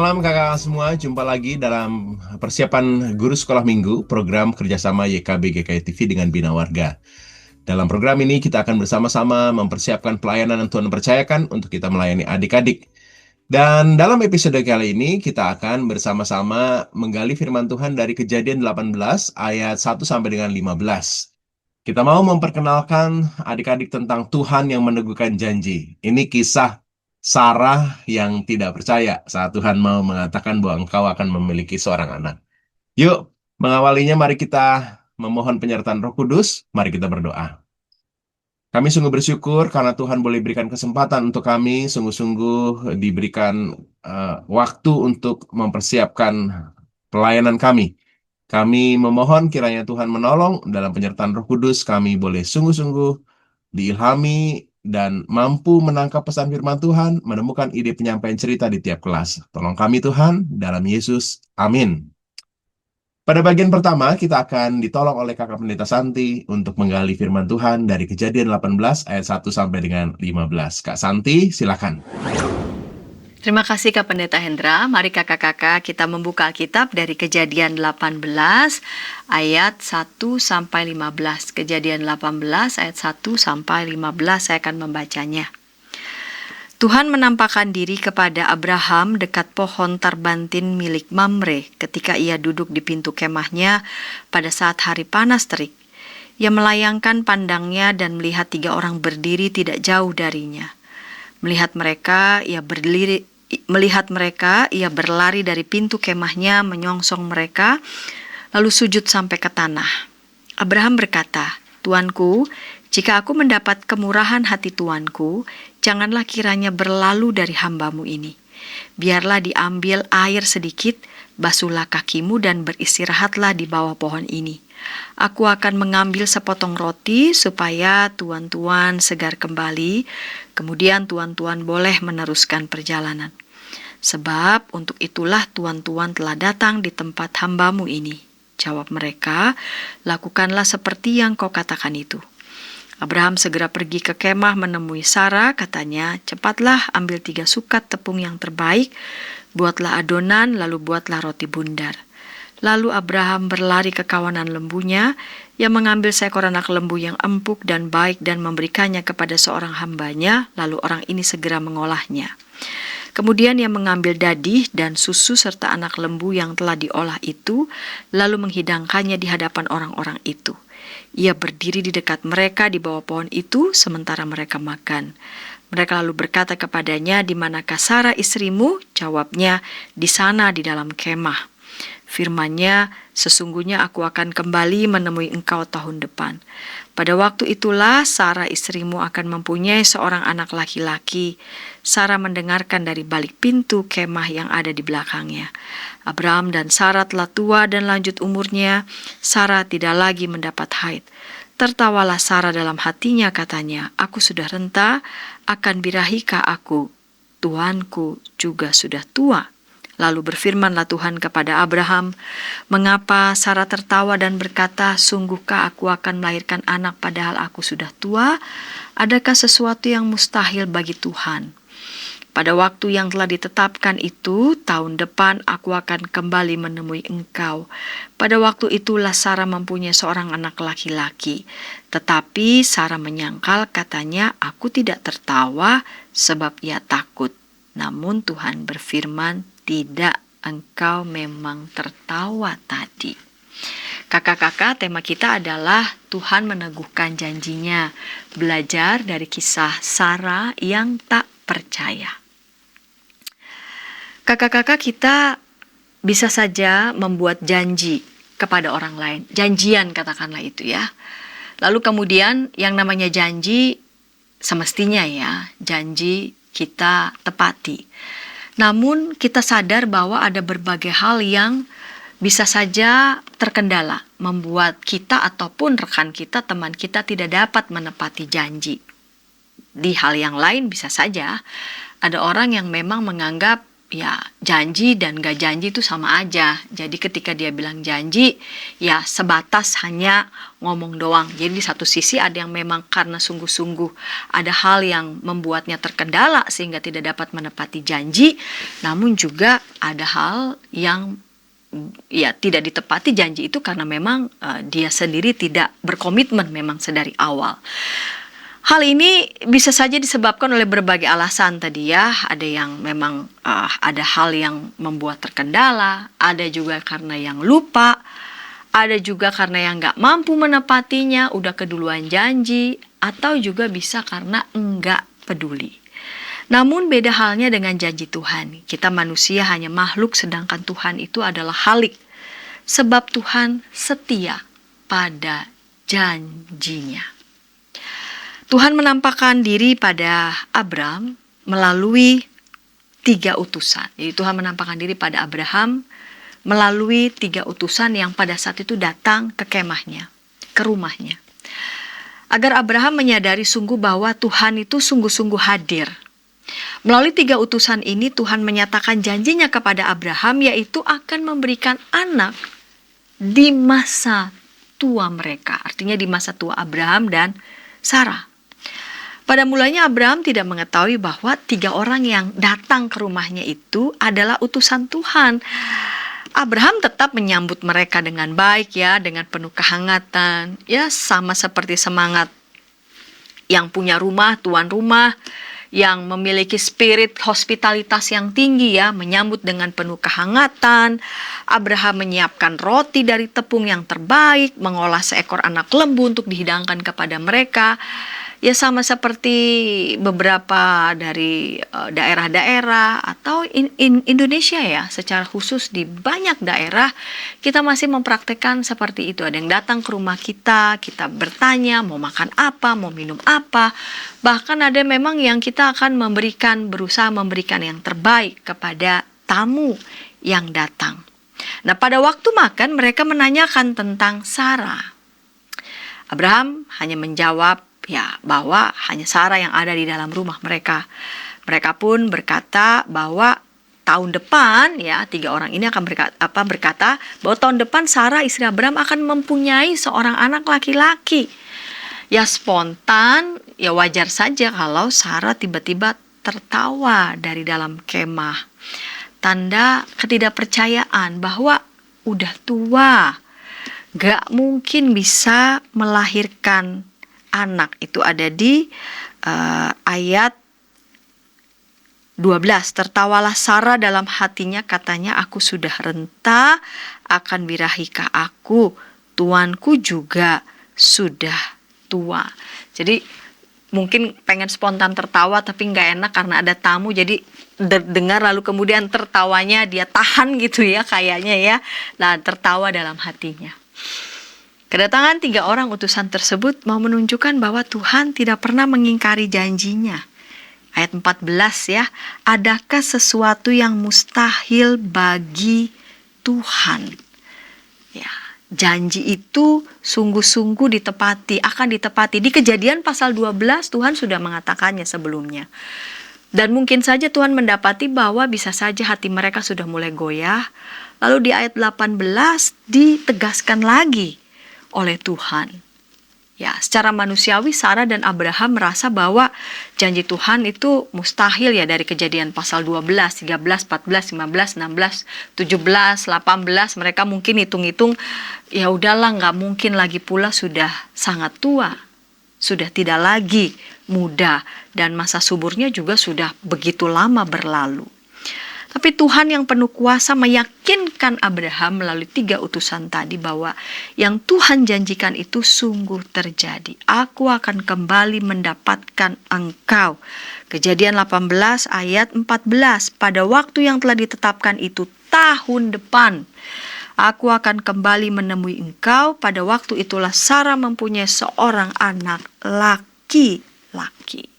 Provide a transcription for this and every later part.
malam kakak semua, jumpa lagi dalam persiapan Guru Sekolah Minggu, program kerjasama YKB GKI TV dengan Bina Warga. Dalam program ini kita akan bersama-sama mempersiapkan pelayanan yang Tuhan percayakan untuk kita melayani adik-adik. Dan dalam episode kali ini kita akan bersama-sama menggali firman Tuhan dari Kejadian 18 ayat 1 sampai dengan 15. Kita mau memperkenalkan adik-adik tentang Tuhan yang meneguhkan janji. Ini kisah Sarah yang tidak percaya saat Tuhan mau mengatakan bahwa engkau akan memiliki seorang anak. Yuk, mengawalinya mari kita memohon penyertaan Roh Kudus. Mari kita berdoa. Kami sungguh bersyukur karena Tuhan boleh berikan kesempatan untuk kami, sungguh-sungguh diberikan waktu untuk mempersiapkan pelayanan kami. Kami memohon kiranya Tuhan menolong dalam penyertaan Roh Kudus, kami boleh sungguh-sungguh diilhami dan mampu menangkap pesan firman Tuhan, menemukan ide penyampaian cerita di tiap kelas. Tolong kami Tuhan, dalam Yesus. Amin. Pada bagian pertama, kita akan ditolong oleh Kakak Pendeta Santi untuk menggali firman Tuhan dari Kejadian 18 ayat 1 sampai dengan 15. Kak Santi, silakan. Terima kasih Kak Pendeta Hendra. Mari kakak-kakak kita membuka Alkitab dari Kejadian 18 ayat 1 sampai 15. Kejadian 18 ayat 1 sampai 15 saya akan membacanya. Tuhan menampakkan diri kepada Abraham dekat pohon tarbantin milik Mamre ketika ia duduk di pintu kemahnya pada saat hari panas terik. Ia melayangkan pandangnya dan melihat 3 orang berdiri tidak jauh darinya. Melihat mereka, ia berlari dari pintu kemahnya, menyongsong mereka, lalu sujud sampai ke tanah. Abraham berkata, "Tuanku, jika aku mendapat kemurahan hati Tuanku, janganlah kiranya berlalu dari hambamu ini. Biarlah diambil air sedikit, basuhlah kakimu dan beristirahatlah di bawah pohon ini. Aku akan mengambil sepotong roti supaya tuan-tuan segar kembali, kemudian tuan-tuan boleh meneruskan perjalanan. Sebab untuk itulah tuan-tuan telah datang di tempat hambamu ini." Jawab mereka, "Lakukanlah seperti yang kau katakan itu." Abraham segera pergi ke kemah menemui Sarah, katanya, "Cepatlah ambil 3 sukat tepung yang terbaik, buatlah adonan, lalu buatlah roti bundar." Lalu Abraham berlari ke kawanan lembunya, ia mengambil seekor anak lembu yang empuk dan baik dan memberikannya kepada seorang hambanya, lalu orang ini segera mengolahnya. Kemudian ia mengambil dadih dan susu serta anak lembu yang telah diolah itu, lalu menghidangkannya di hadapan orang-orang itu. Ia berdiri di dekat mereka di bawah pohon itu sementara mereka makan. Mereka lalu berkata kepadanya, "Di manakah Sarah istrimu?" Jawabnya, "Di sana di dalam kemah." Firman-Nya, "Sesungguhnya aku akan kembali menemui engkau tahun depan. Pada waktu itulah Sarah istrimu akan mempunyai seorang anak laki-laki." Sarah mendengarkan dari balik pintu kemah yang ada di belakangnya. Abraham dan Sarah telah tua dan lanjut umurnya. Sarah tidak lagi mendapat haid. Tertawalah Sarah dalam hatinya, katanya, "Aku sudah renta, akan birahikah aku? Tuanku juga sudah tua." Lalu berfirmanlah Tuhan kepada Abraham, "Mengapa Sarah tertawa dan berkata, 'Sungguhkah aku akan melahirkan anak padahal aku sudah tua?' Adakah sesuatu yang mustahil bagi Tuhan? Pada waktu yang telah ditetapkan itu, tahun depan aku akan kembali menemui engkau. Pada waktu itulah Sarah mempunyai seorang anak laki-laki. Tetapi Sarah menyangkal, katanya, 'Aku tidak tertawa sebab ia takut.' Namun Tuhan berfirman, 'Tidak, engkau memang tertawa tadi.'" Kakak-kakak, tema kita adalah Tuhan meneguhkan janjinya. Belajar dari kisah Sarah yang tak percaya. Kakak-kakak, kita bisa saja membuat janji kepada orang lain. Janjian katakanlah itu ya. Lalu kemudian yang namanya janji semestinya ya, janji kita tepati. Namun kita sadar bahwa ada berbagai hal yang bisa saja terkendala, membuat kita ataupun rekan kita, teman kita tidak dapat menepati janji. Di hal yang lain bisa saja ada orang yang memang menganggap ya janji dan gak janji itu sama aja. Jadi ketika dia bilang janji, ya sebatas hanya ngomong doang. Jadi di satu sisi ada yang memang karena sungguh-sungguh ada hal yang membuatnya terkendala sehingga tidak dapat menepati janji, namun juga ada hal yang ya tidak ditepati janji itu karena memang dia sendiri tidak berkomitmen memang sedari awal. Hal ini bisa saja disebabkan oleh berbagai alasan tadi ya. Ada yang memang ada hal yang membuat terkendala, ada juga karena yang lupa, ada juga karena yang nggak mampu menepatinya, udah keduluan janji, atau juga bisa karena enggak peduli. Namun beda halnya dengan janji Tuhan. Kita manusia hanya makhluk sedangkan Tuhan itu adalah Khalik. Sebab Tuhan setia pada janjinya. Tuhan menampakkan diri pada Abram melalui 3 utusan. Jadi Tuhan menampakkan diri pada Abraham melalui 3 utusan yang pada saat itu datang ke kemahnya, ke rumahnya. Agar Abraham menyadari sungguh bahwa Tuhan itu sungguh-sungguh hadir. Melalui 3 utusan ini Tuhan menyatakan janjinya kepada Abraham, yaitu akan memberikan anak di masa tua mereka. Artinya di masa tua Abraham dan Sarah. Pada mulanya Abraham tidak mengetahui bahwa 3 orang yang datang ke rumahnya itu adalah utusan Tuhan. Abraham tetap menyambut mereka dengan baik ya, dengan penuh kehangatan. Ya sama seperti semangat yang punya rumah, tuan rumah, yang memiliki spirit hospitalitas yang tinggi ya, menyambut dengan penuh kehangatan. Abraham menyiapkan roti dari tepung yang terbaik, mengolah seekor anak lembu untuk dihidangkan kepada mereka. Ya sama seperti beberapa dari daerah-daerah atau Indonesia ya, secara khusus di banyak daerah kita masih mempraktekkan seperti itu. Ada yang datang ke rumah kita bertanya mau makan apa, mau minum apa. Bahkan ada memang yang kita akan berusaha memberikan yang terbaik kepada tamu yang datang. Nah pada waktu makan mereka menanyakan tentang Sarah. Abraham hanya menjawab ya bahwa hanya Sarah yang ada di dalam rumah mereka. Mereka pun berkata bahwa tahun depan ya 3 orang ini akan berkata bahwa tahun depan Sarah istri Abraham akan mempunyai seorang anak laki-laki. Ya spontan, ya wajar saja kalau Sarah tiba-tiba tertawa dari dalam kemah. Tanda ketidakpercayaan bahwa udah tua, gak mungkin bisa melahirkan anak. Itu ada di ayat 12. Tertawalah Sarah dalam hatinya, katanya aku sudah renta, akan birahikah aku, tuanku juga sudah tua. Jadi mungkin pengen spontan tertawa tapi nggak enak karena ada tamu, jadi dengar lalu kemudian tertawanya dia tahan gitu ya kayaknya ya. Nah tertawa dalam hatinya. Kedatangan 3 orang utusan tersebut mau menunjukkan bahwa Tuhan tidak pernah mengingkari janjinya. Ayat 14 ya, adakah sesuatu yang mustahil bagi Tuhan? Ya, janji itu sungguh-sungguh ditepati, akan ditepati. Di Kejadian pasal 12 Tuhan sudah mengatakannya sebelumnya. Dan mungkin saja Tuhan mendapati bahwa bisa saja hati mereka sudah mulai goyah. Lalu di ayat 18 ditegaskan lagi oleh Tuhan. Ya, secara manusiawi Sarah dan Abraham merasa bahwa janji Tuhan itu mustahil ya, dari Kejadian pasal 12, 13, 14, 15, 16, 17, 18 mereka mungkin hitung-hitung ya udahlah nggak mungkin, lagi pula sudah sangat tua, sudah tidak lagi muda dan masa suburnya juga sudah begitu lama berlalu. Tapi Tuhan yang penuh kuasa meyakinkan Abraham melalui 3 utusan tadi bahwa yang Tuhan janjikan itu sungguh terjadi. Aku akan kembali mendapatkan engkau. Kejadian 18 ayat 14. Pada waktu yang telah ditetapkan itu tahun depan, aku akan kembali menemui engkau. Pada waktu itulah Sarah mempunyai seorang anak laki-laki.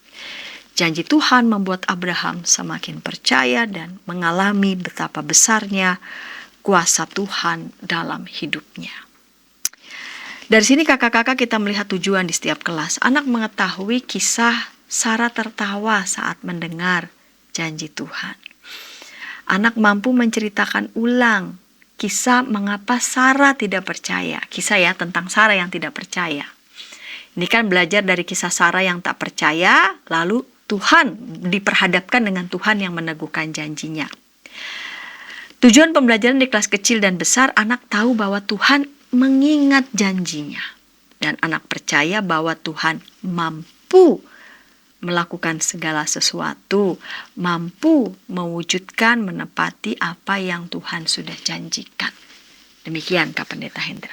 Janji Tuhan membuat Abraham semakin percaya dan mengalami betapa besarnya kuasa Tuhan dalam hidupnya. Dari sini kakak-kakak kita melihat tujuan di setiap kelas. Anak mengetahui kisah Sarah tertawa saat mendengar janji Tuhan. Anak mampu menceritakan ulang kisah mengapa Sarah tidak percaya. Kisah ya tentang Sarah yang tidak percaya. Ini kan belajar dari kisah Sarah yang tak percaya, lalu Tuhan diperhadapkan dengan Tuhan yang meneguhkan janjinya. Tujuan pembelajaran di kelas kecil dan besar, anak tahu bahwa Tuhan mengingat janjinya. Dan anak percaya bahwa Tuhan mampu melakukan segala sesuatu, mampu mewujudkan, menepati apa yang Tuhan sudah janjikan. Demikian Kak Pendeta Hendra.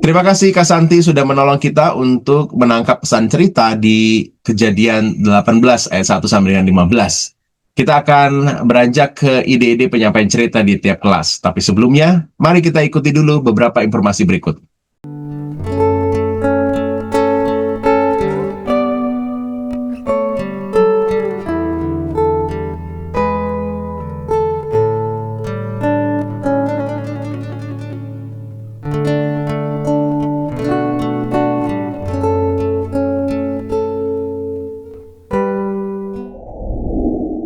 Terima kasih Kak Santi sudah menolong kita untuk menangkap pesan cerita di Kejadian 18 ayat 1 sampai dengan 15. Kita akan beranjak ke ide-ide penyampaian cerita di tiap kelas. Tapi sebelumnya, mari kita ikuti dulu beberapa informasi berikut.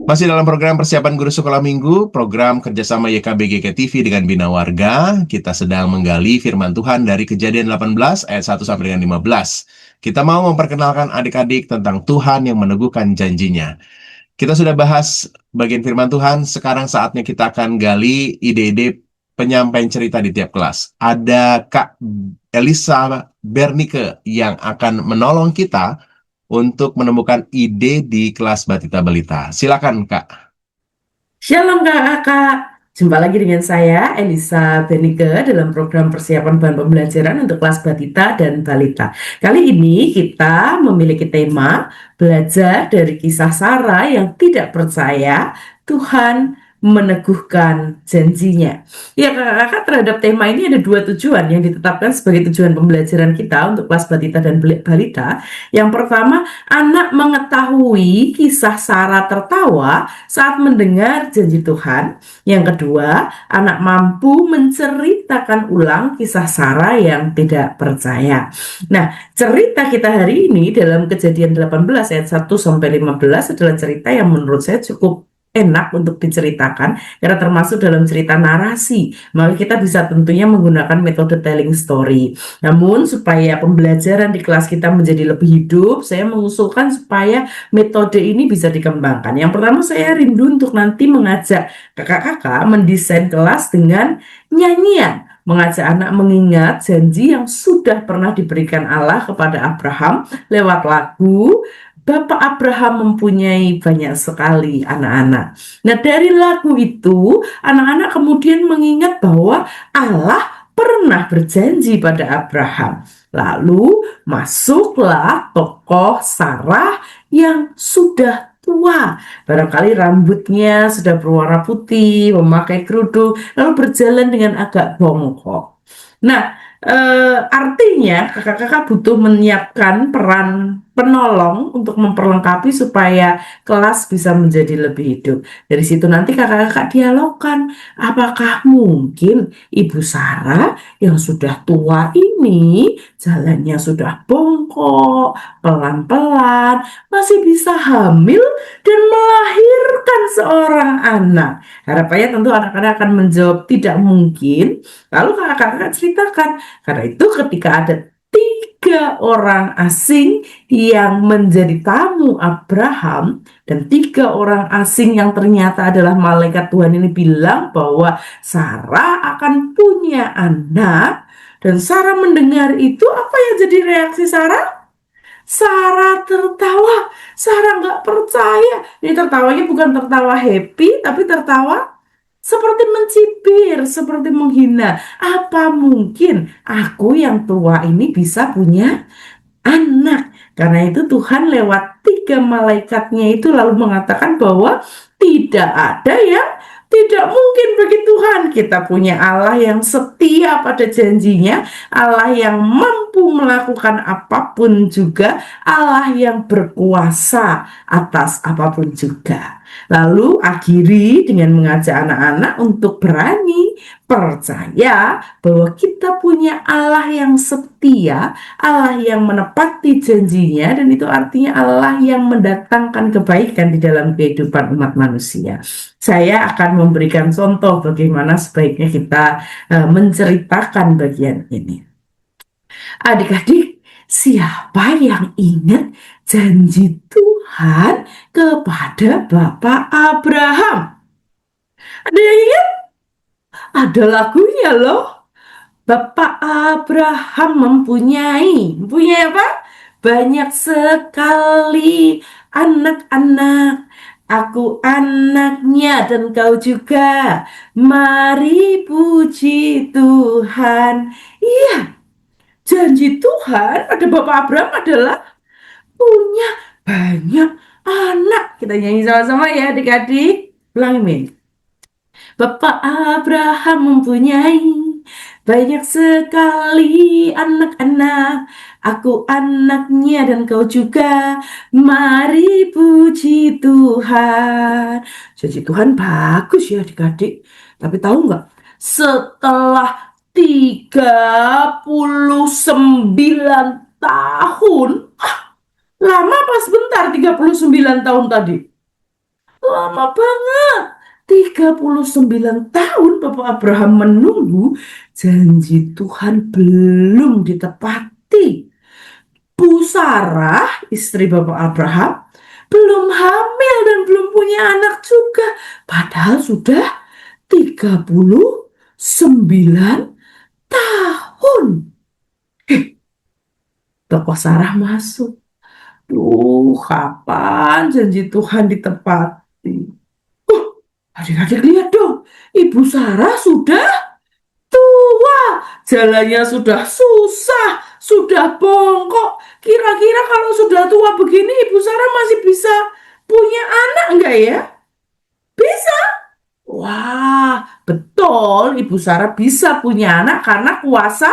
Masih dalam program persiapan guru sekolah minggu, program kerjasama YKB GKI dengan Bina Warga, kita sedang menggali firman Tuhan dari Kejadian 18 ayat 1 sampai dengan 15. Kita mau memperkenalkan adik-adik tentang Tuhan yang meneguhkan janjinya. Kita sudah bahas bagian firman Tuhan, sekarang saatnya kita akan gali ide-ide penyampaian cerita di tiap kelas. Ada Kak Elisa Bernike yang akan menolong kita untuk menemukan ide di kelas Batita Balita. Silakan, Kak. Shalom Kakak, jumpa lagi dengan saya Elisa Bernike dalam program persiapan bahan pembelajaran untuk kelas Batita dan Balita. Kali ini kita memiliki tema belajar dari kisah Sarah yang tidak percaya Tuhan meneguhkan janjinya. Ya kakak-kakak, terhadap tema ini ada dua tujuan yang ditetapkan sebagai tujuan pembelajaran kita untuk kelas Batita dan Balita. Yang pertama, anak mengetahui kisah Sarah tertawa saat mendengar janji Tuhan. Yang kedua, anak mampu menceritakan ulang kisah Sarah yang tidak percaya. Nah, cerita kita hari ini dalam Kejadian 18 ayat 1 sampai 15 adalah cerita yang menurut saya cukup enak untuk diceritakan karena termasuk dalam cerita narasi. Maka kita bisa tentunya menggunakan metode telling story. Namun supaya pembelajaran di kelas kita menjadi lebih hidup, saya mengusulkan supaya metode ini bisa dikembangkan. Yang pertama, saya rindu untuk nanti mengajak kakak-kakak mendesain kelas dengan nyanyian, mengajak anak mengingat janji yang sudah pernah diberikan Allah kepada Abraham lewat lagu Bapak Abraham mempunyai banyak sekali anak-anak. Nah, dari lagu itu, anak-anak kemudian mengingat bahwa Allah pernah berjanji pada Abraham. Lalu masuklah tokoh Sarah yang sudah tua. Barangkali rambutnya sudah berwarna putih, memakai kerudung, lalu berjalan dengan agak bongkok. Nah, artinya kakak-kakak butuh menyiapkan peran penolong untuk memperlengkapi supaya kelas bisa menjadi lebih hidup. Dari situ nanti kakak-kakak dialogkan, apakah mungkin Ibu Sarah yang sudah tua ini jalannya sudah bongkok, pelan-pelan, masih bisa hamil dan melahirkan seorang anak. Harapannya tentu anak-anak akan menjawab tidak mungkin. Lalu kakak-kakak ceritakan, karena itu ketika ada 3 orang asing yang menjadi tamu Abraham dan 3 orang asing yang ternyata adalah malaikat Tuhan ini bilang bahwa Sarah akan punya anak, dan Sarah mendengar itu, apa yang jadi reaksi Sarah? Sarah tertawa. Sarah nggak percaya. Ini tertawanya bukan tertawa happy, tapi tertawa seperti mencibir, seperti menghina. Apa mungkin aku yang tua ini bisa punya anak? Karena itu Tuhan lewat 3 malaikatnya itu lalu mengatakan bahwa tidak ada yang tidak mungkin bagi Tuhan. Kita punya Allah yang setia pada janjinya, Allah yang mampu melakukan apapun juga, Allah yang berkuasa atas apapun juga. Lalu akhiri dengan mengajak anak-anak untuk berani percaya bahwa kita punya Allah yang setia, Allah yang menepati janjinya, dan itu artinya Allah yang mendatangkan kebaikan di dalam kehidupan umat manusia. Saya akan memberikan contoh bagaimana sebaiknya kita menceritakan bagian ini. Adik-adik, siapa yang ingat janji Tuhan kepada Bapak Abraham? Ada yang ingat? Ada lagunya loh. Bapak Abraham mempunyai apa? Banyak sekali anak-anak. Aku anaknya dan kau juga. Mari puji Tuhan. Iya, janji Tuhan pada Bapak Abraham adalah punya banyak anak. Kita nyanyi sama-sama ya adik-adik. Ulangi. Bapak Abraham mempunyai banyak sekali anak-anak. Aku anaknya dan kau juga. Mari puji Tuhan. Janji Tuhan bagus ya adik-adik. Tapi tahu nggak? Setelah 39 tahun. Lama apa sebentar 39 tahun tadi? Lama banget. 39 tahun Bapak Abraham menunggu, janji Tuhan belum ditepati. Bu Sarah, istri Bapak Abraham, belum hamil dan belum punya anak juga. Padahal sudah 39 tahun. Tokoh Sarah masuk. Kapan janji Tuhan ditepati? Adik-adik lihat dong, Ibu Sarah sudah tua, jalannya sudah susah, sudah bongkok. Kira-kira kalau sudah tua begini, Ibu Sarah masih bisa punya anak enggak ya? Bisa. Wah, betul, Ibu Sarah bisa punya anak karena kuasa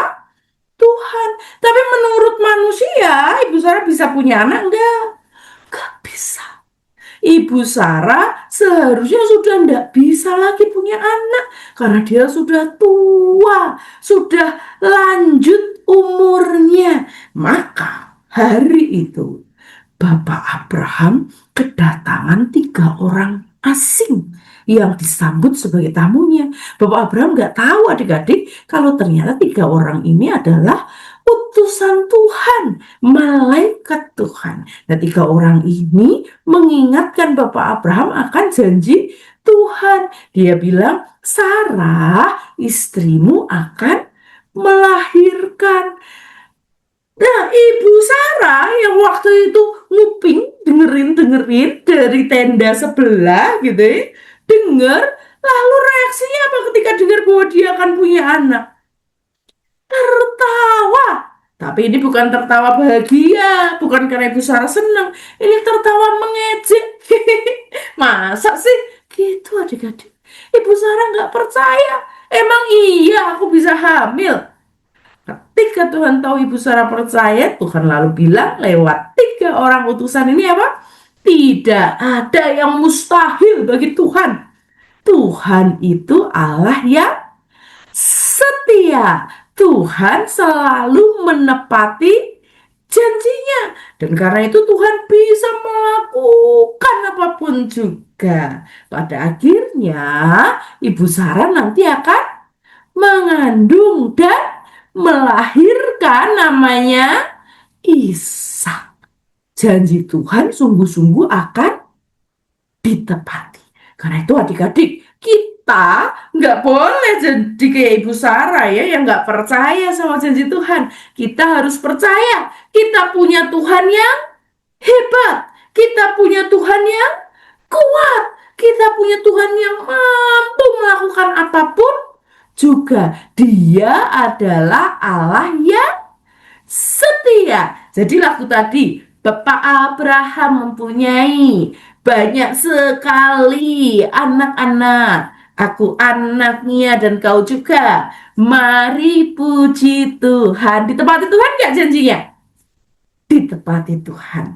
Tuhan. Tapi menurut manusia, Ibu Sarah bisa punya anak enggak? Enggak bisa. Ibu Sarah seharusnya sudah tidak bisa lagi punya anak karena dia sudah tua, sudah lanjut umurnya. Maka hari itu Bapak Abraham kedatangan 3 orang asing yang disambut sebagai tamunya. Bapak Abraham nggak tahu adik-adik kalau ternyata 3 orang ini adalah utusan Tuhan, malaikat Tuhan. Nah, 3 orang ini mengingatkan Bapak Abraham akan janji Tuhan. Dia bilang, Sarah istrimu akan melahirkan. Nah, Ibu Sarah yang waktu itu nguping, dengerin dari tenda sebelah gitu ya, dengar, lalu reaksinya apa ketika dengar bahwa dia akan punya anak? Tertawa. Tapi ini bukan tertawa bahagia, bukan karena Ibu Sarah senang. Ini tertawa mengejek. Masa sih? Gitu adik-adik. Ibu Sarah nggak percaya. Emang iya aku bisa hamil? Ketika Tuhan tahu Ibu Sarah percaya, Tuhan lalu bilang lewat 3 orang utusan ini apa? Tidak ada yang mustahil bagi Tuhan. Tuhan itu Allah yang setia. Tuhan selalu menepati janjinya. Dan karena itu Tuhan bisa melakukan apapun juga. Pada akhirnya Ibu Sarah nanti akan mengandung dan melahirkan namanya Ishak. Janji Tuhan sungguh-sungguh akan ditepati. Karena itu adik-adik, kita nggak boleh jadi kayak Ibu Sarah ya, yang nggak percaya sama janji Tuhan. Kita harus percaya, kita punya Tuhan yang hebat, kita punya Tuhan yang kuat, kita punya Tuhan yang mampu melakukan apapun juga. Dia adalah Allah yang setia. Jadi lagu tadi, Bapak Abraham mempunyai banyak sekali anak-anak. Aku anaknya dan kau juga. Mari puji Tuhan. Ditepati Tuhan nggak janjinya? Ditepati Tuhan.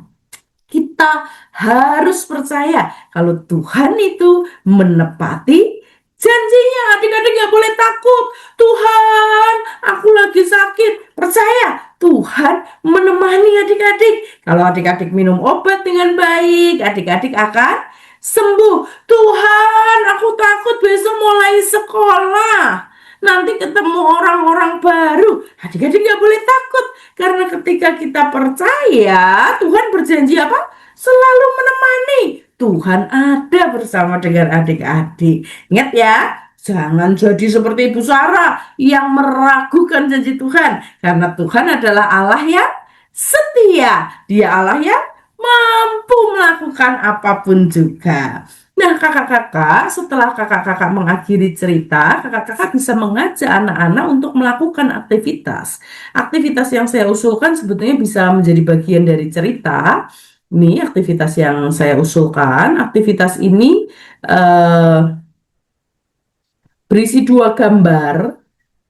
Kita harus percaya kalau Tuhan itu menepati janjinya. Adik-adik nggak boleh takut. Tuhan, aku lagi sakit. Percaya, Tuhan menemani adik-adik. Kalau adik-adik minum obat dengan baik, adik-adik akan sembuh. Tuhan, aku takut besok mulai sekolah. Nanti ketemu orang-orang baru. Adik-adik nggak boleh takut. Karena ketika kita percaya, Tuhan berjanji apa? Selalu menemani. Tuhan ada bersama dengan adik-adik. Ingat ya, jangan jadi seperti Ibu Sarah yang meragukan janji Tuhan. Karena Tuhan adalah Allah yang setia. Dia Allah yang mampu melakukan apapun juga. Nah, kakak-kakak, setelah kakak-kakak mengakhiri cerita, kakak-kakak bisa mengajak anak-anak untuk melakukan aktivitas. Aktivitas yang saya usulkan sebetulnya bisa menjadi bagian dari cerita. Ini aktivitas yang saya usulkan. Aktivitas ini eh, berisi dua gambar.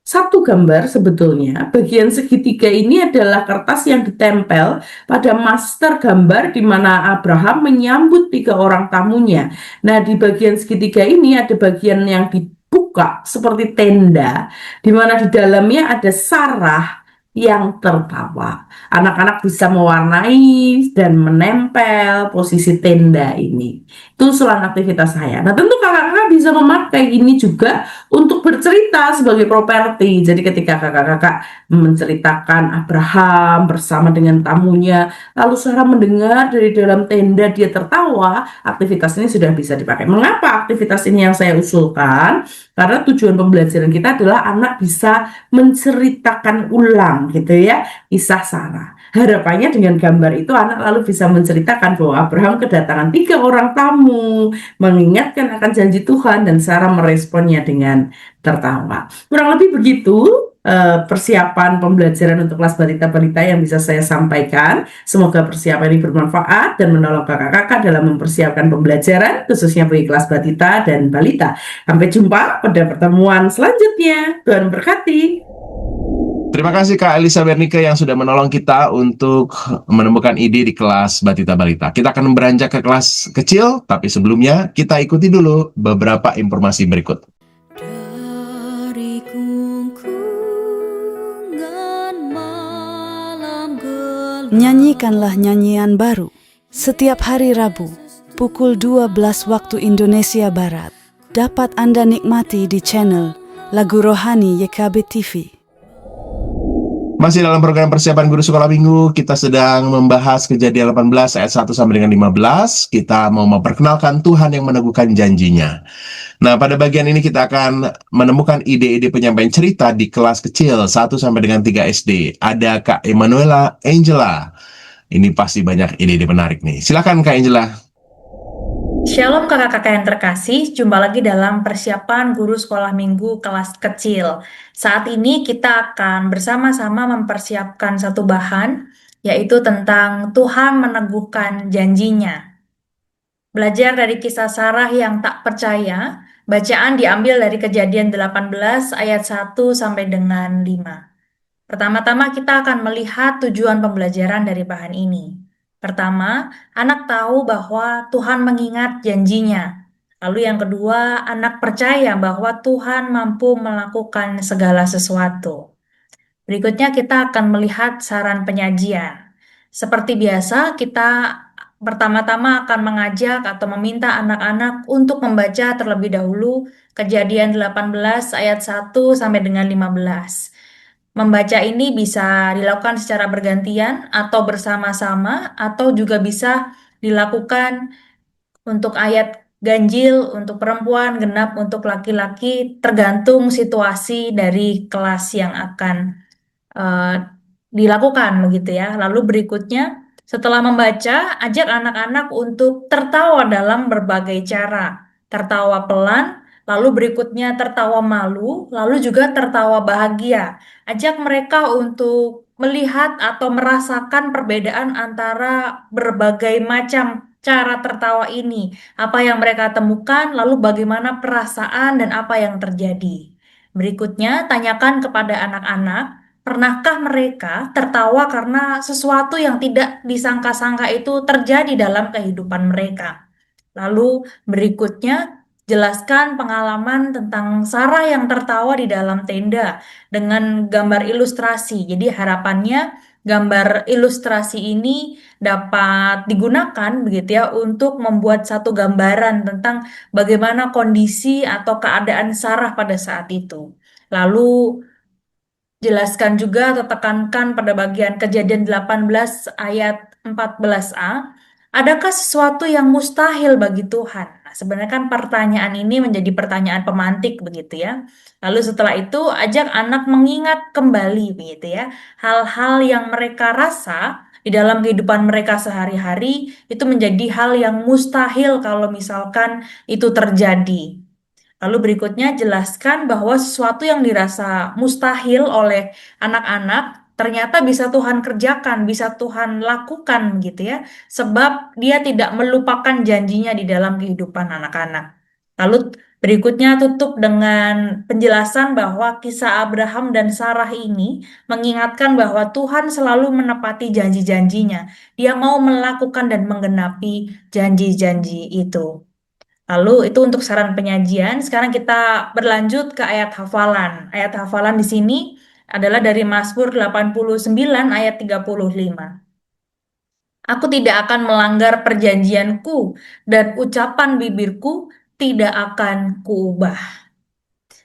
Satu gambar sebetulnya, bagian segitiga ini adalah kertas yang ditempel pada master gambar di mana Abraham menyambut 3 orang tamunya. Nah, di bagian segitiga ini ada bagian yang dibuka seperti tenda, di mana di dalamnya ada Sarah yang tertawa. Anak-anak bisa mewarnai dan menempel posisi tenda ini. Itu usulan aktivitas saya. Nah, tentu kakak-kakak bisa memakai ini juga untuk bercerita sebagai properti. Jadi ketika kakak-kakak menceritakan Abraham bersama dengan tamunya, lalu Sarah mendengar dari dalam tenda dia tertawa, aktivitas ini sudah bisa dipakai. Mengapa aktivitas ini yang saya usulkan? Karena tujuan pembelajaran kita adalah anak bisa menceritakan ulang gitu ya, kisah Sarah. Harapannya dengan gambar itu anak lalu bisa menceritakan bahwa Abraham kedatangan 3 orang tamu, mengingatkan akan janji Tuhan, dan Sarah meresponnya dengan tertawa. Kurang lebih begitu persiapan pembelajaran untuk kelas balita-balita yang bisa saya sampaikan. Semoga persiapan ini bermanfaat dan menolong kakak-kakak dalam mempersiapkan pembelajaran, khususnya bagi kelas balita dan balita. Sampai jumpa pada pertemuan selanjutnya. Tuhan berkati. Terima kasih Kak Elisa Bernike yang sudah menolong kita untuk menemukan ide di kelas Batita Balita. Kita akan beranjak ke kelas kecil, tapi sebelumnya kita ikuti dulu beberapa informasi berikut. Dari gungkungan malam gelap, nyanyikanlah nyanyian baru setiap hari Rabu pukul 12 waktu Indonesia Barat. Dapat Anda nikmati di channel Lagu Rohani YKB TV. Masih dalam program persiapan guru sekolah minggu, kita sedang membahas Kejadian 18 ayat 1 sampai dengan 15. Kita mau memperkenalkan Tuhan yang meneguhkan janjinya. Nah, pada bagian ini kita akan menemukan ide-ide penyampaian cerita di kelas kecil 1 sampai dengan 3 SD. Ada Kak Emanuela Angela. Ini pasti banyak ide-ide menarik nih. Silakan Kak Angela. Shalom kakak-kakak yang terkasih, jumpa lagi dalam persiapan guru sekolah minggu kelas kecil. Saat ini kita akan bersama-sama mempersiapkan satu bahan, yaitu tentang Tuhan meneguhkan janjinya. Belajar dari kisah Sarah yang tak percaya, bacaan diambil dari Kejadian 18 ayat 1 sampai dengan 5. Pertama-tama kita akan melihat tujuan pembelajaran dari bahan ini. Pertama, anak tahu bahwa Tuhan mengingat janjinya. Lalu yang kedua, anak percaya bahwa Tuhan mampu melakukan segala sesuatu. Berikutnya kita akan melihat saran penyajian. Seperti biasa, kita pertama-tama akan mengajak atau meminta anak-anak untuk membaca terlebih dahulu Kejadian 18 ayat 1 sampai dengan 15. Membaca ini bisa dilakukan secara bergantian atau bersama-sama, atau juga bisa dilakukan untuk ayat ganjil untuk perempuan, genap untuk laki-laki, tergantung situasi dari kelas yang akan dilakukan begitu ya. Lalu berikutnya, setelah membaca, ajak anak-anak untuk tertawa dalam berbagai cara. Tertawa pelan, lalu berikutnya tertawa malu, lalu juga tertawa bahagia. Ajak mereka untuk melihat atau merasakan perbedaan antara berbagai macam cara tertawa ini. Apa yang mereka temukan, lalu bagaimana perasaan dan apa yang terjadi. Berikutnya, tanyakan kepada anak-anak, Pernahkah mereka tertawa karena sesuatu yang tidak disangka-sangka itu terjadi dalam kehidupan mereka? Lalu berikutnya, jelaskan pengalaman tentang Sarah yang tertawa di dalam tenda dengan gambar ilustrasi. Jadi harapannya gambar ilustrasi ini dapat digunakan begitu ya untuk membuat satu gambaran tentang bagaimana kondisi atau keadaan Sarah pada saat itu. Lalu jelaskan juga atau tekankan pada bagian Kejadian 18 ayat 14a, adakah sesuatu yang mustahil bagi Tuhan? Nah, sebenarnya kan pertanyaan ini menjadi pertanyaan pemantik begitu ya. Lalu setelah itu ajak anak mengingat kembali begitu ya, hal-hal yang mereka rasa di dalam kehidupan mereka sehari-hari itu menjadi hal yang mustahil kalau misalkan itu terjadi. Lalu berikutnya jelaskan bahwa sesuatu yang dirasa mustahil oleh anak-anak ternyata bisa Tuhan kerjakan, bisa Tuhan lakukan gitu ya. Sebab dia tidak melupakan janjinya di dalam kehidupan anak-anak. Lalu berikutnya tutup dengan penjelasan bahwa kisah Abraham dan Sarah ini mengingatkan bahwa Tuhan selalu menepati janji-janjinya. Dia mau melakukan dan menggenapi janji-janji itu. Lalu itu untuk saran penyajian. Sekarang kita berlanjut ke ayat hafalan. Ayat hafalan di sini adalah dari Mazmur 89 ayat 35. Aku tidak akan melanggar perjanjianku dan ucapan bibirku tidak akan kuubah.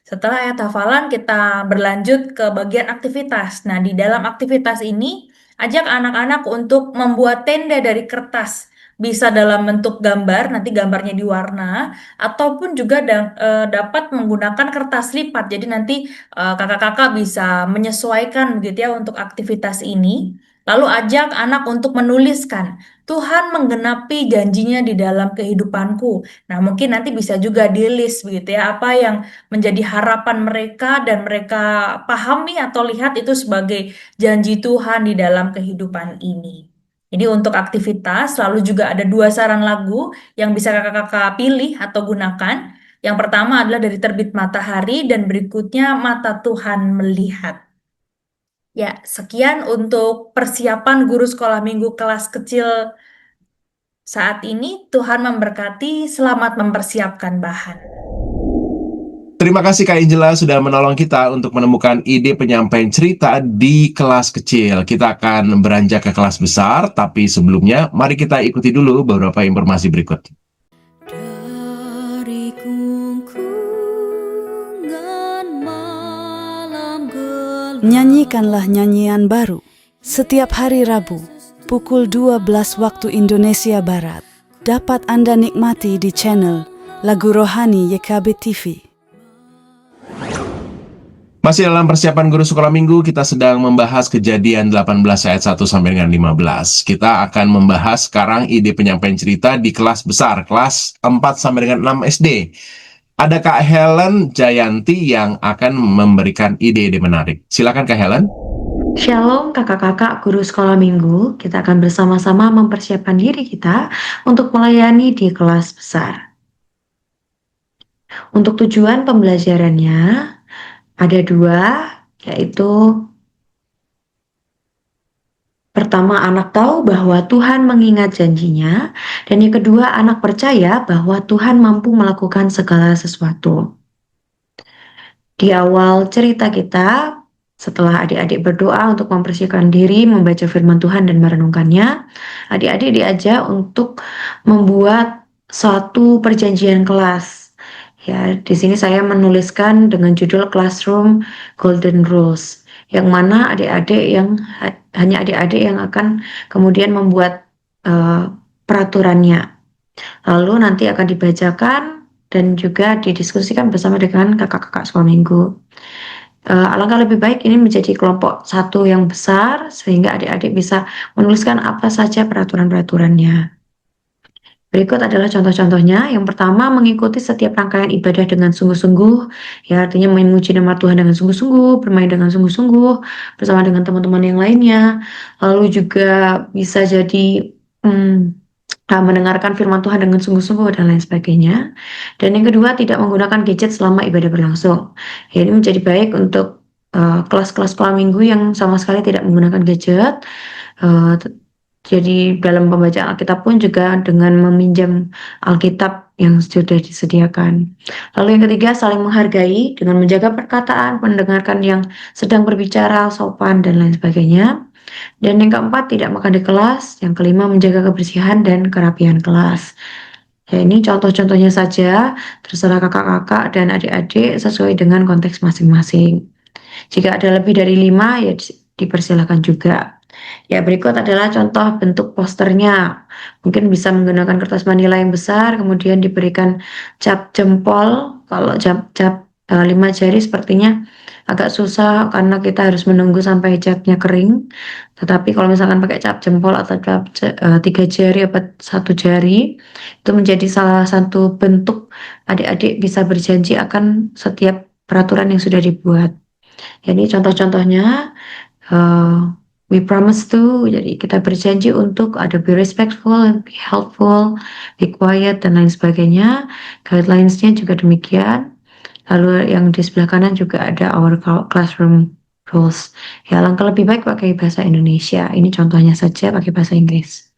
Setelah ayat hafalan, kita berlanjut ke bagian aktivitas. Nah, di dalam aktivitas ini, ajak anak-anak untuk membuat tenda dari kertas. Bisa dalam bentuk gambar, nanti gambarnya diwarna, ataupun juga dapat menggunakan kertas lipat. Jadi nanti kakak-kakak bisa menyesuaikan begitu ya untuk aktivitas ini. Lalu ajak anak untuk menuliskan, Tuhan menggenapi janjinya di dalam kehidupanku. Nah, mungkin nanti bisa juga di list begitu ya, apa yang menjadi harapan mereka dan mereka pahami atau lihat itu sebagai janji Tuhan di dalam kehidupan ini. Jadi untuk aktivitas, lalu juga ada 2 saran lagu yang bisa kakak-kakak pilih atau gunakan. Yang pertama adalah dari Terbit Matahari dan berikutnya Mata Tuhan Melihat. Ya, sekian untuk persiapan guru sekolah minggu kelas kecil saat ini. Tuhan memberkati, selamat mempersiapkan bahan. Terima kasih Kak Angela sudah menolong kita untuk menemukan ide penyampaian cerita di kelas kecil. Kita akan beranjak ke kelas besar, tapi sebelumnya mari kita ikuti dulu beberapa informasi berikut. Dari kungkungan malam gelap, Nyanyikanlah nyanyian baru setiap hari Rabu pukul 12 waktu Indonesia Barat. Dapat Anda nikmati di channel Lagu Rohani YKB TV. Masih dalam persiapan guru sekolah minggu, kita sedang membahas Kejadian 18 ayat 1 sampai dengan 15. Kita akan membahas sekarang ide penyampaian cerita di kelas besar, kelas 4 sampai dengan 6 SD. Ada Kak Helen Jayanti yang akan memberikan ide-ide menarik. Silakan Kak Helen. Shalom kakak-kakak guru sekolah minggu, kita akan bersama-sama mempersiapkan diri kita untuk melayani di kelas besar. Untuk tujuan pembelajarannya ada 2, yaitu pertama anak tahu bahwa Tuhan mengingat janjinya, dan yang kedua anak percaya bahwa Tuhan mampu melakukan segala sesuatu. Di awal cerita kita, setelah adik-adik berdoa untuk mempersiapkan diri membaca firman Tuhan dan merenungkannya, adik-adik diajak untuk membuat suatu perjanjian kelas. Ya, di sini saya menuliskan dengan judul Classroom Golden Rules, yang mana hanya adik-adik yang akan kemudian membuat peraturannya. Lalu nanti akan dibacakan dan juga didiskusikan bersama dengan kakak-kakak sekolah minggu. Alangkah lebih baik ini menjadi kelompok satu yang besar sehingga adik-adik bisa menuliskan apa saja peraturan-peraturannya. Berikut adalah contoh-contohnya. Yang pertama, mengikuti setiap rangkaian ibadah dengan sungguh-sungguh, ya artinya memuji nama Tuhan dengan sungguh-sungguh, bermain dengan sungguh-sungguh bersama dengan teman-teman yang lainnya. Lalu juga bisa jadi mendengarkan firman Tuhan dengan sungguh-sungguh dan lain sebagainya. Dan yang kedua, tidak menggunakan gadget selama ibadah berlangsung. Ya, ini menjadi baik untuk kelas-kelas sekolah minggu yang sama sekali tidak menggunakan gadget. Eh, Jadi dalam pembacaan Alkitab pun juga dengan meminjam Alkitab yang sudah disediakan. Lalu yang ketiga, saling menghargai dengan menjaga perkataan, mendengarkan yang sedang berbicara, sopan, dan lain sebagainya. Dan yang keempat, tidak makan di kelas. Yang kelima, menjaga kebersihan dan kerapian kelas. Ya, ini contoh-contohnya saja, terserah kakak-kakak dan adik-adik sesuai dengan konteks masing-masing. Jika ada lebih dari 5, ya dipersilakan juga. Ya, berikut adalah contoh bentuk posternya. Mungkin bisa menggunakan kertas manila yang besar, kemudian diberikan cap jempol. Kalau cap 5 jari sepertinya agak susah karena kita harus menunggu sampai capnya kering. Tetapi kalau misalkan pakai cap jempol atau cap 3 jari atau 1 jari, itu menjadi salah satu bentuk adik-adik bisa berjanji akan setiap peraturan yang sudah dibuat. Jadi contoh-contohnya, we promise to, jadi kita berjanji untuk ada be respectful, be helpful, be quiet, dan lain sebagainya. Guidelines-nya juga demikian. Lalu yang di sebelah kanan juga ada our classroom rules. Ya, langkah lebih baik pakai bahasa Indonesia. Ini contohnya saja pakai bahasa Inggris.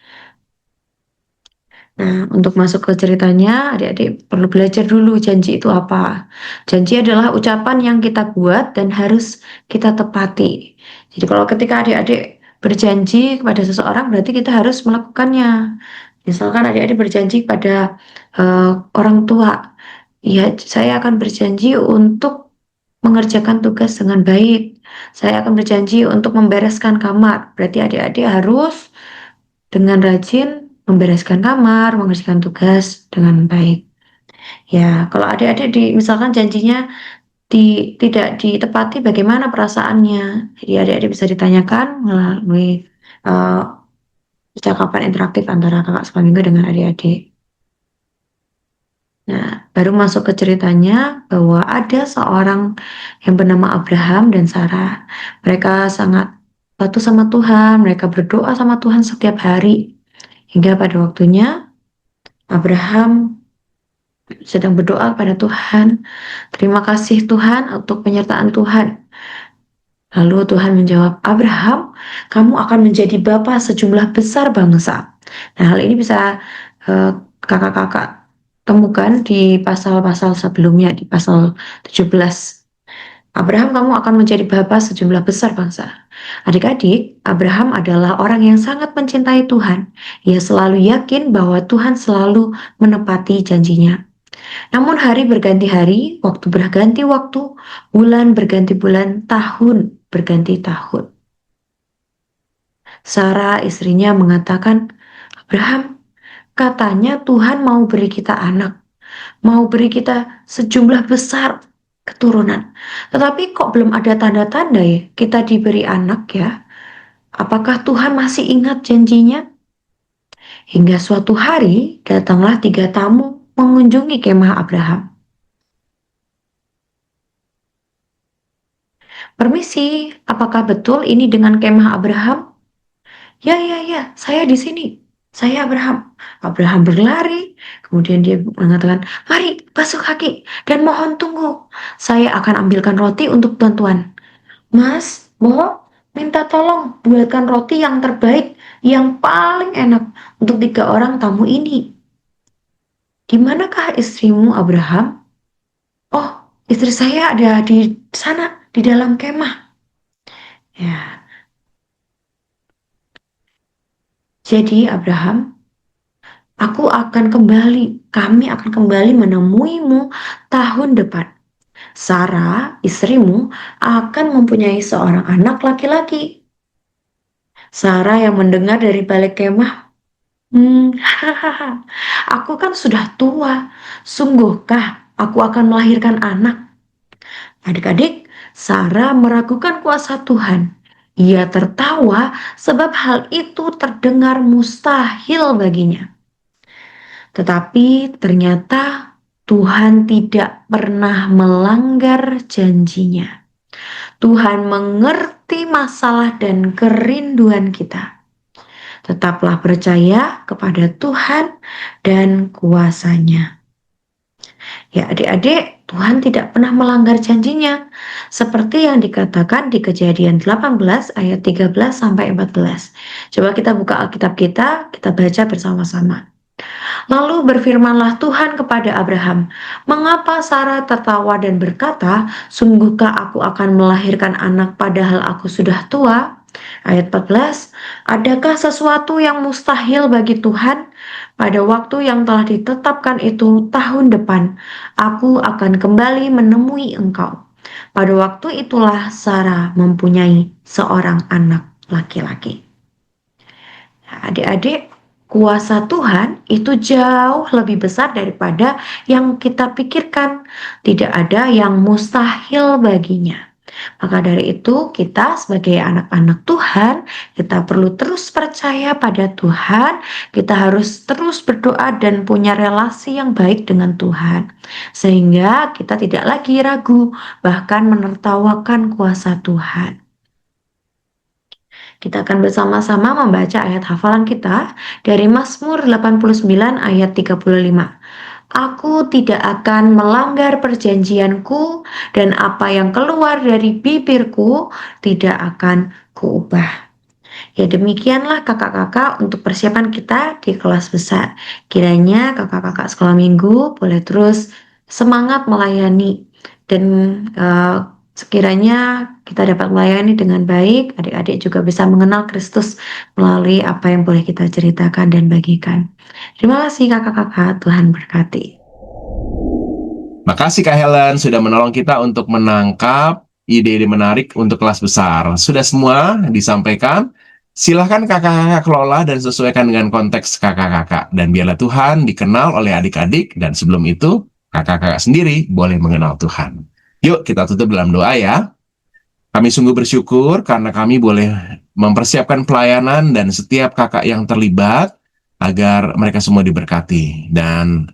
Nah, untuk masuk ke ceritanya, adik-adik perlu belajar dulu janji itu apa. Janji adalah ucapan yang kita buat dan harus kita tepati. Jadi kalau ketika adik-adik berjanji kepada seseorang, berarti kita harus melakukannya. Misalkan adik-adik berjanji kepada orang tua, ya saya akan berjanji untuk mengerjakan tugas dengan baik. Saya akan berjanji untuk membereskan kamar. Berarti adik-adik harus dengan rajin membereskan kamar, mengerjakan tugas dengan baik. Ya, kalau adik-adik misalkan janjinya tidak ditepati, bagaimana perasaannya? Jadi adik-adik bisa ditanyakan melalui percakapan interaktif antara kakak sekolah minggu dengan adik-adik. Nah, baru masuk ke ceritanya bahwa ada seorang yang bernama Abraham dan Sarah. Mereka sangat patuh sama Tuhan, mereka berdoa sama Tuhan setiap hari. Hingga pada waktunya Abraham sedang berdoa pada Tuhan. Terima kasih Tuhan untuk penyertaan Tuhan. Lalu Tuhan menjawab, Abraham, kamu akan menjadi bapa sejumlah besar bangsa. Nah, hal ini bisa kakak-kakak temukan di pasal-pasal sebelumnya, di pasal 17. Abraham, kamu akan menjadi bapa sejumlah besar bangsa. Adik-adik, Abraham adalah orang yang sangat mencintai Tuhan. Ia selalu yakin bahwa Tuhan selalu menepati janjinya. Namun hari berganti hari, waktu berganti waktu, bulan berganti bulan, tahun berganti tahun. Sarah istrinya mengatakan, Abraham, katanya Tuhan mau beri kita anak, mau beri kita sejumlah besar keturunan. Tetapi kok belum ada tanda-tanda ya kita diberi anak ya? Apakah Tuhan masih ingat janjinya? Hingga suatu hari datanglah 3 tamu mengunjungi kemah Abraham. Permisi, apakah betul ini dengan kemah Abraham? Ya, saya di sini. Saya Abraham. Abraham berlari, kemudian dia mengatakan, mari basuh kaki dan mohon tunggu. Saya akan ambilkan roti untuk tuan-tuan. Mas, minta tolong buatkan roti yang terbaik, yang paling enak untuk 3 orang tamu ini. Di manakah istrimu Abraham? Oh, istri saya ada di sana, di dalam kemah. Ya. Jadi Abraham, kami akan kembali menemuimu tahun depan. Sarah, istrimu, akan mempunyai seorang anak laki-laki. Sarah yang mendengar dari balik kemah, aku kan sudah tua, sungguhkah aku akan melahirkan anak? Adik-adik, Sarah meragukan kuasa Tuhan. Ia tertawa sebab hal itu terdengar mustahil baginya. Tetapi ternyata Tuhan tidak pernah melanggar janjinya. Tuhan mengerti masalah dan kerinduan kita. Tetaplah percaya kepada Tuhan dan kuasa-Nya. Ya, adik-adik, Tuhan tidak pernah melanggar janjinya. Seperti yang dikatakan di Kejadian 18 ayat 13 sampai 14. Coba kita buka Alkitab kita baca bersama-sama. Lalu berfirmanlah Tuhan kepada Abraham, "Mengapa Sarah tertawa dan berkata, 'Sungguhkah aku akan melahirkan anak padahal aku sudah tua?'" Ayat 14, "Adakah sesuatu yang mustahil bagi Tuhan? Pada waktu yang telah ditetapkan itu tahun depan, aku akan kembali menemui engkau. Pada waktu itulah Sarah mempunyai seorang anak laki-laki." Adik-adik, kuasa Tuhan itu jauh lebih besar daripada yang kita pikirkan. Tidak ada yang mustahil baginya. Maka dari itu, kita sebagai anak-anak Tuhan, kita perlu terus percaya pada Tuhan. Kita harus terus berdoa dan punya relasi yang baik dengan Tuhan, sehingga kita tidak lagi ragu, bahkan menertawakan kuasa Tuhan. Kita akan bersama-sama membaca ayat hafalan kita dari Mazmur 89 ayat 35. "Aku tidak akan melanggar perjanjianku, dan apa yang keluar dari bibirku tidak akan kuubah." Ya, demikianlah kakak-kakak untuk persiapan kita di kelas besar. Kiranya kakak-kakak sekolah minggu boleh terus semangat melayani, dan sekiranya kita dapat melayani dengan baik, adik-adik juga bisa mengenal Kristus melalui apa yang boleh kita ceritakan dan bagikan. Terima kasih kakak-kakak, Tuhan berkati. Makasih Kak Helen sudah menolong kita untuk menangkap ide-ide menarik untuk kelas besar. Sudah semua disampaikan. Silahkan kakak-kakak kelola dan sesuaikan dengan konteks kakak-kakak. Dan biarlah Tuhan dikenal oleh adik-adik, dan sebelum itu kakak-kakak sendiri boleh mengenal Tuhan. Yuk kita tutup dalam doa ya. Kami sungguh bersyukur karena kami boleh mempersiapkan pelayanan dan setiap kakak yang terlibat agar mereka semua diberkati. Dan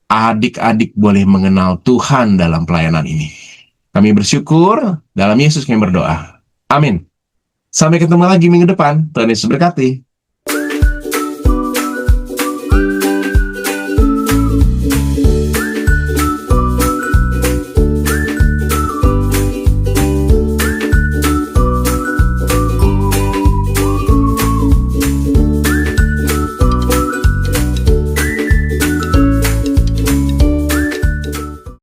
adik-adik boleh mengenal Tuhan dalam pelayanan ini. Kami bersyukur, dalam Yesus kami berdoa. Amin. Sampai ketemu lagi minggu depan. Tuhan Yesus berkati.